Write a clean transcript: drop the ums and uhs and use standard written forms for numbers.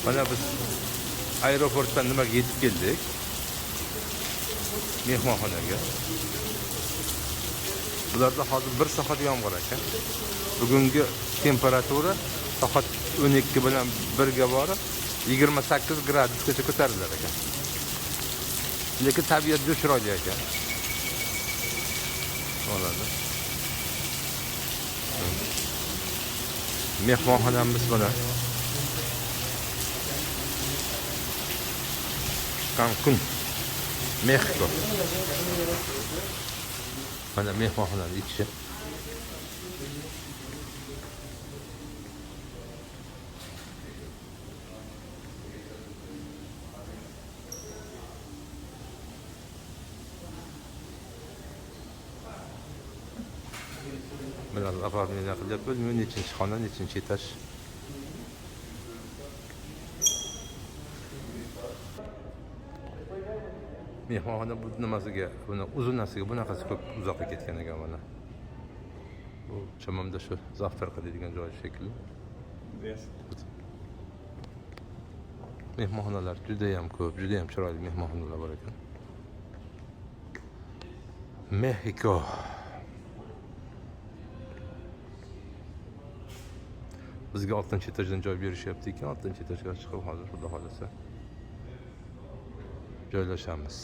Mana biz aeroportdan nimaga yetib keldik? Mehmonxonaga. Bularda hozir 1 soat yomg'ir ekan. Bugungi temperatura soat 12 bilan 1 ga borib 28 gradusgacha ko'tarilar ekan. Lekin tabiat juda chiroyli ekan. Bo'ladi. Mehmonxonamiz mana. Cancún, Mexico. Mana mehmonxonaning ichi. Biraz apartmanda qilyapmiz. Men nechinchi xona, nechinchi etaj. Mehmonxona bu nimasiga, buni uzunasiga bunaqasi ko'p uzoqqa ketgan ekan mana. Bu chamamda shu zaftar qiladigan joy shekilli. Mehmonxonalar juda ham ko'p, juda ham chiroyli mehmonxonalar bor ekan. Mexico. Bizga 6-etajdan joy berishyapti ekan, 6-etajga chiqib hozir xudo xolasa joylashamiz.